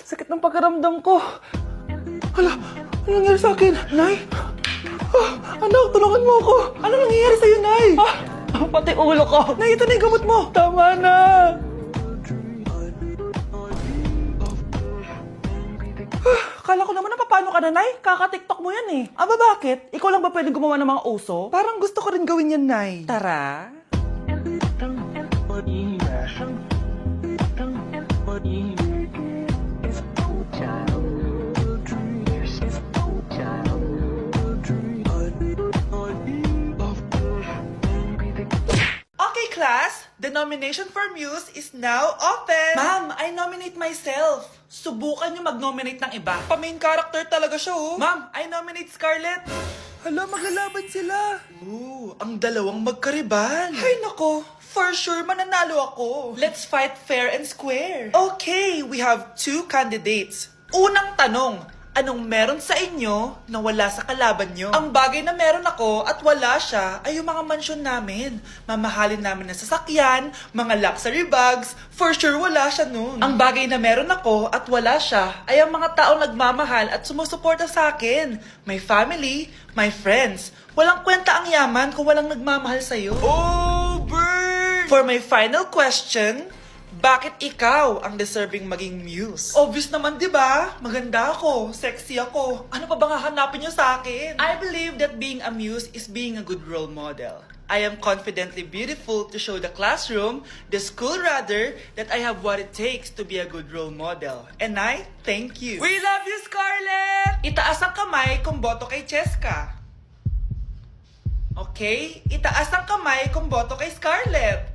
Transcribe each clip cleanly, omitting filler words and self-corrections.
Sakit ng pakiramdam ko. Hala, ano nangyari sa akin? Nay? Anak, tulungan mo ako. Ano nangyayari sa'yo, Nay? Pati ulo ko. Nay, ito na yung gamot mo. Tama na. Kala ko naman na paano ka na, Nay? Kaka-tiktok mo yan eh. Bakit? Ikaw lang ba pwedeng gumawa ng mga uso? Parang gusto ko rin gawin yan, Nay. Tara. Okay, class. The nomination for Muse is now open. Ma'am, I nominate myself. Subukan niyo mag-nominate ng iba. Pa-main character talaga siya, oh. Ma'am, I nominate Scarlett. Hala, maglalaban sila. Ooh, ang dalawang magkaribal. Ay, nako. For sure, mananalo ako. Let's fight fair and square. Okay, we have 2 candidates. Unang tanong. Anong meron sa inyo na wala sa kalaban nyo? Ang bagay na meron ako at wala siya ay yung mga mansyon namin. Mamahalin namin na sasakyan, mga luxury bags, for sure wala siya nun. Ang bagay na meron ako at wala siya ay ang mga taong nagmamahal at sumusuporta sa akin. My family, my friends. Walang kwenta ang yaman kung walang nagmamahal sa'yo. Oh, bird! For my final question, bakit ikaw ang deserving maging muse? Obvious naman, di ba? Maganda ako, sexy ako. Ano pa bang hahanapin niyo sa akin? I believe that being a muse is being a good role model. I am confidently beautiful to show the classroom, the school rather, that I have what it takes to be a good role model. And I thank you. We love you, Scarlett! Itaas ang kamay kung boto kay Cheska. Okay? Itaas ang kamay kung boto kay Scarlett.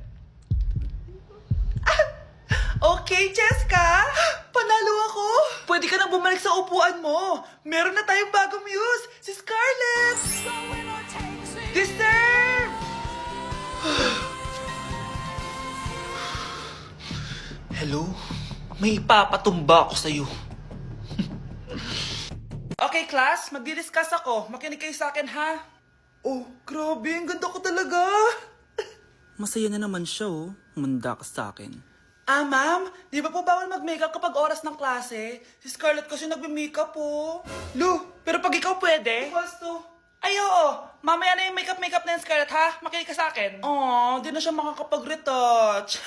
Okay, Cheska! Panalo ako! Pwede ka nang bumalik sa upuan mo. Meron na tayong bagong muse, si Scarlett! Deserve! Hello? May ipapatumba ako sa'yo. Okay, class. Magdi-discuss ako. Makinig kayo sa akin, ha? Oh, grabe. Ang ganda ko talaga. Masaya na naman siya, oh. Manda ka sa akin. Ma'am, di ba po bawal mag-makeup kapag oras ng klase? Si Scarlett kasi nagme-makeup po. Lu, pero pag ikaw pwede? Gusto. Ay, oo. Mamaya na yung makeup na yung Scarlett, ha? Makinig ka sa akin. Di na siya makakapag-retouch.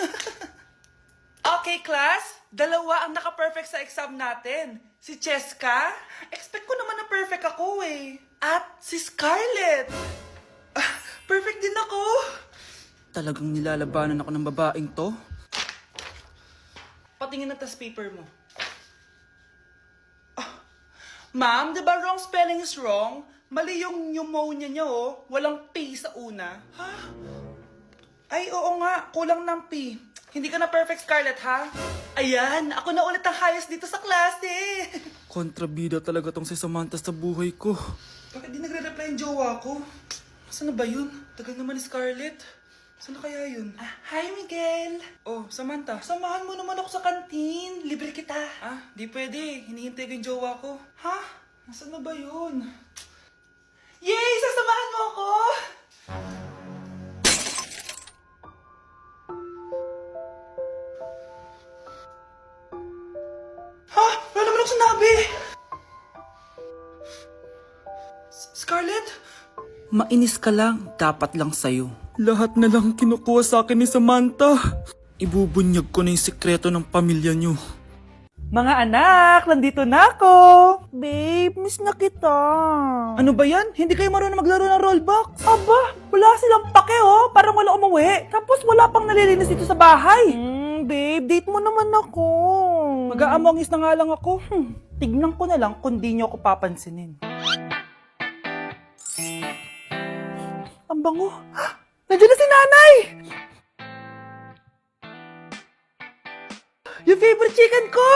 Okay, class. 2 ang naka-perfect sa exam natin. Si Cheska. Expect ko naman na perfect ako, eh. At si Scarlett. Perfect din ako. Talagang nilalabanan ako ng babaeng to? Patingin na tas paper mo. Ma'am, di ba wrong spelling is wrong? Mali yung pneumonia niya, oh. Walang P sa una. Ha? Ay, oo nga. Kulang ng P. Hindi ka na perfect, Scarlett, ha? Ayan, ako na ulit ang highest dito sa klase. Kontrabida talaga tong si Samantha sa buhay ko. Bakit di nagre-reply yung jowa ko? Saan na ba yun? Tagal naman ni Scarlett. Saan na kaya yun? Hi, Miguel! Oh, Samantha, samahan mo naman ako sa kantin. Libre kita. Di pwede. Hinihintay ko yung jowa ko. Ha? Nasaan na ba yun? Yay! Sasamahan mo ako! Ha? Wala naman ako sinabi! Scarlett? Mainis ka lang, dapat lang sa'yo. Lahat na lang kinukuha sa akin ni Samantha. Ibubunyag ko na yung sikreto ng pamilya niyo. Mga anak, nandito na ako! Babe, miss na kita. Ano ba yan? Hindi kayo marunong maglaro ng rollbox? Aba, wala silang pake, oh. Parang wala umuwi. Tapos wala pang nalilinis dito sa bahay. Babe, date mo naman ako. Mag-aamongis na nga lang ako. Tignan ko na lang kung di niyo ako papansinin. Ang bango. Nandiyan na si nanay! Yung favorite chicken ko!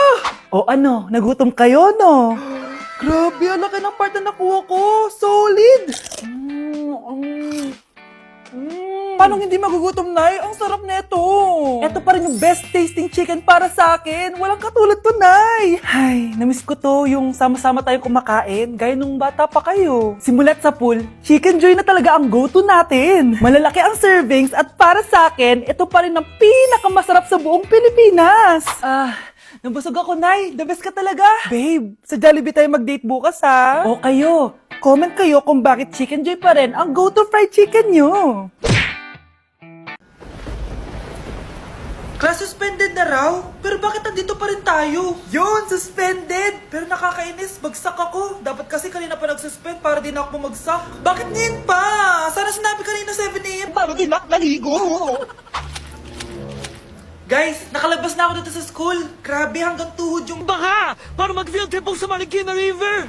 O ano, nagutom kayo, no? Grabe, ang laki ng part na nakuha ko. Solid! Paano hindi magugutom, Nay? Ang sarap nito. Ito pa rin yung best tasting chicken para sa akin. Walang katulad to, Nay. Ay, namiss ko to yung sama-sama tayong kumakain, gaya nung bata pa kayo. Simulat sa pool, Chicken Joy na talaga ang go-to natin. Malalaki ang servings at para sa akin, ito pa rin ang pinakamasarap sa buong Pilipinas. Nabusog ako, Nay. The best ka talaga. Babe, sa Jollibee tayo mag-date bukas, ha? O kayo, comment kayo kung bakit Chicken Joy pa rin ang go-to fried chicken nyo. Class suspended na raw? Pero bakit nandito pa rin tayo? Yun, suspended! Pero nakakainis, bagsak ako. Dapat kasi kanina pa nag-suspend para di na ako bumagsak. Bakit ngayon pa? Sana sinabi kanina 7 a.m. Para di na naligo. Guys, nakalabas na ako dito sa school. Grabe, hanggang tuhod yung baha! Para mag-field trip sa Marikina River!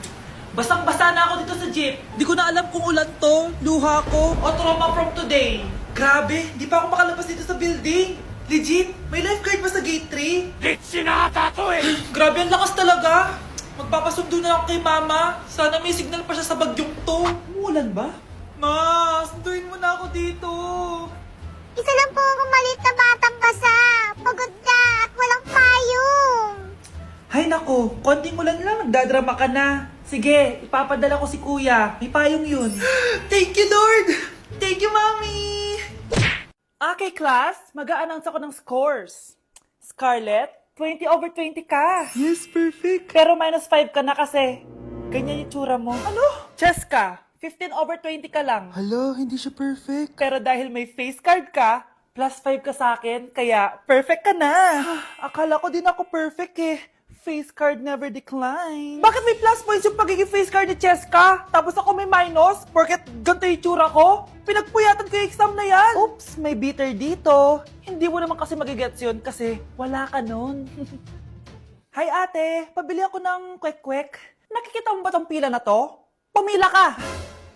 Basang-basa na ako dito sa jeep. Di ko na alam kung ulan to, luha ko, o trauma from today. Grabe, di pa ako makalabas dito sa building. Legit, may lifeguard ba sa gate 3? Litsi na ata to eh! Grabe, ang lakas talaga. Magpapasundo na ako kay mama. Sana may signal pa siya sa bagyong to. Umulan ba? Ma, sunduin mo na ako dito. Isa lang po akong maliit na batang basa. Pagod na at walang payong. Hay nako, konting ulan lang, nagdadrama ka na. Sige, ipapadala ko si kuya. May payong yun. Thank you, Lord! Thank you, Mommy! Okay, class, mag-a-announce ako ng scores. Scarlett, 20 over 20 ka. Yes, perfect. Pero minus 5 ka na kasi. Ganyan yung tsura mo. Ano? Cheska, 15 over 20 ka lang. Hala, hindi siya perfect. Pero dahil may face card ka, plus 5 ka sa akin, kaya perfect ka na. Akala ko din ako perfect eh. Face card never decline. Bakit may plus points yung pagiging face card ni Cheska? Tapos ako may minus? Porket ganito yung tsura ko? Pinagpuyatan ko yung exam na yan. Oops, may bitter dito. Hindi mo naman kasi magigets yun kasi wala ka nun. Hi ate, pabili ako ng kwek-kwek. Nakikita mo ba tong pila na to? Pumila ka!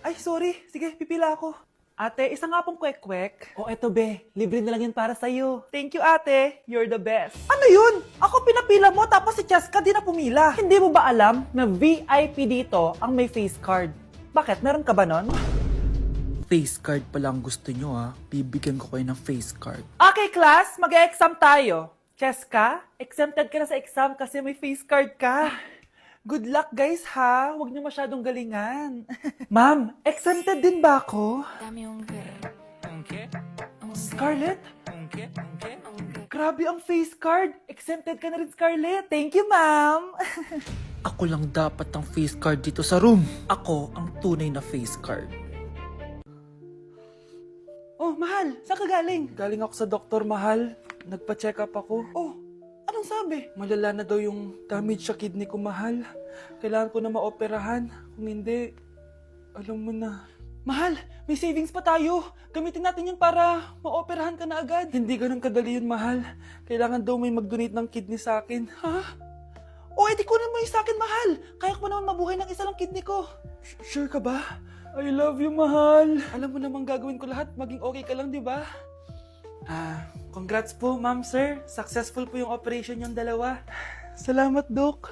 Ay, sorry. Sige, pipila ako. Ate, isa nga pong kwek-kwek. O eto be, libre na lang yun para sa'yo. Thank you ate, you're the best. Ano yun? Ako pinapila mo tapos si Cheska di na pumila. Hindi mo ba alam na VIP dito ang may face card? Bakit? Meron ka ba nun? Face card pala ang gusto nyo ha. Bibigyan ko kayo ng face card. Okay class, mag-exam tayo. Cheska, exempted ka na sa exam kasi may face card ka. Good luck guys ha, huwag niyo masyadong galingan. Ma'am, exempted din ba ako? Scarlett? Grabe ang face card. Exempted ka na rin, Scarlett. Thank you, ma'am. Ako lang dapat ang face card dito sa room. Ako ang tunay na face card. Oh, mahal. Saan ka galing? Galing ako sa doktor, mahal. Nagpa-check up ako. Oh, anong sabi? Malala na daw yung damage sa kidney ko, mahal. Kailangan ko na maoperahan. Kung hindi, alam mo na. Mahal, may savings pa tayo. Gamitin natin yun para maoperahan ka na agad. Hindi ganun kadali yun, mahal. Kailangan daw may mag-donate ng kidney sa akin. Ha? O, edi kunin mo yung sa akin, mahal. Kaya ko pa naman mabuhay ng isa lang kidney ko. Sure ka ba? I love you, mahal. Alam mo namang gagawin ko lahat. Maging okay ka lang, di ba? Congrats po, ma'am, sir. Successful po yung operation yung dalawa. Salamat, Doc.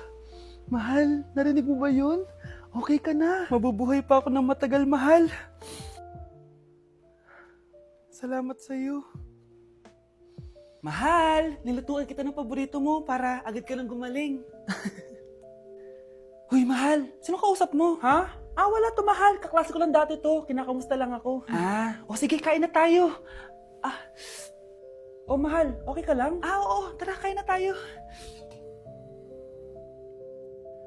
Mahal, narinig mo ba yun? Okay ka na. Mabubuhay pa ako ng matagal, mahal. Salamat sa'yo. Mahal, nilutuan kita ng paborito mo para agad ka lang gumaling. Hoy, mahal, sino kausap mo? Ha? Wala to, mahal. Kaklase ko lang dati to. Kinakamusta lang ako. O sige, kain na tayo. Mahal, okay ka lang? Oo, tara, kain na tayo.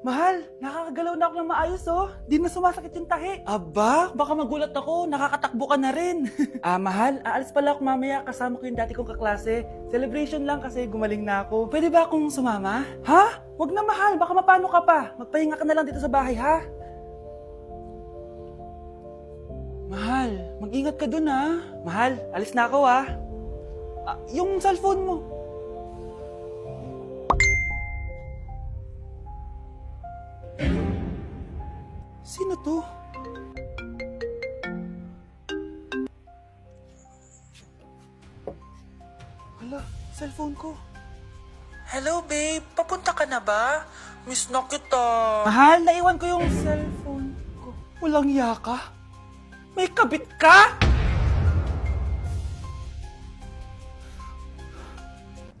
Mahal, nakakagalaw na ako ng maayos, oh. Di na sumasakit yung tahi. Aba, baka magulat ako. Nakakatakbo ka na rin. Mahal, aalis pala ako mamaya. Kasama ko yung dati kong kaklase. Celebration lang kasi gumaling na ako. Pwede ba akong sumama? Ha? Wag na, mahal. Baka mapano ka pa. Magpahinga ka na lang dito sa bahay, ha? Mahal, mag-ingat ka dun, ha? Mahal, alis na ako, ha? Yung cellphone mo. Sino to? Hala, cellphone ko. Hello, babe. Papunta ka na ba? Miss na kita. Mahal, naiwan ko yung cellphone ko. Walang iya ka? May kabit ka?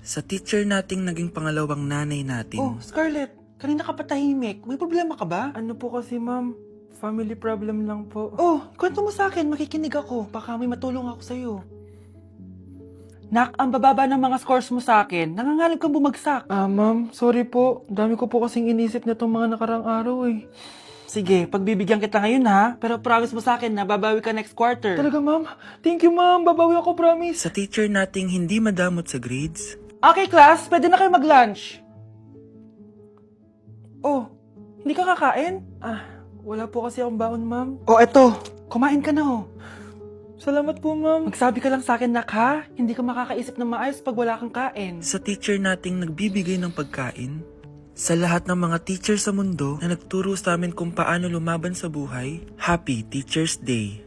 Sa teacher nating naging pangalawang nanay natin. Oh, Scarlett. Kanina ka pa tahimik. May problema ka ba? Ano po kasi, ma'am? Family problem lang po. Oh, kwento mo sa akin. Makikinig ako. Baka may matulong ako sa'yo. Nak, ang bababa ng mga scores mo sa akin. Nangangalib kang bumagsak. Ma'am, sorry po. Dami ko po kasing inisip na itong mga nakarang araw eh. Sige, pagbibigyan kita ngayon ha. Pero promise mo sa akin na babawi ka next quarter. Talaga, ma'am? Thank you, ma'am. Babawi ako, promise. Sa teacher nating hindi madamot sa grades, Okay, class. Pwede na kayo mag-lunch. Oh, hindi ka kakain? wala po kasi akong baon, ma'am. Oh, eto. Kumain ka na oh. Salamat po, ma'am. Magsabi ka lang sa akin, Nak, ha? Hindi ka makakaisip ng maayos pag wala kang kain. Sa teacher nating nagbibigay ng pagkain, sa lahat ng mga teacher sa mundo na nagturo sa amin kung paano lumaban sa buhay, Happy Teacher's Day!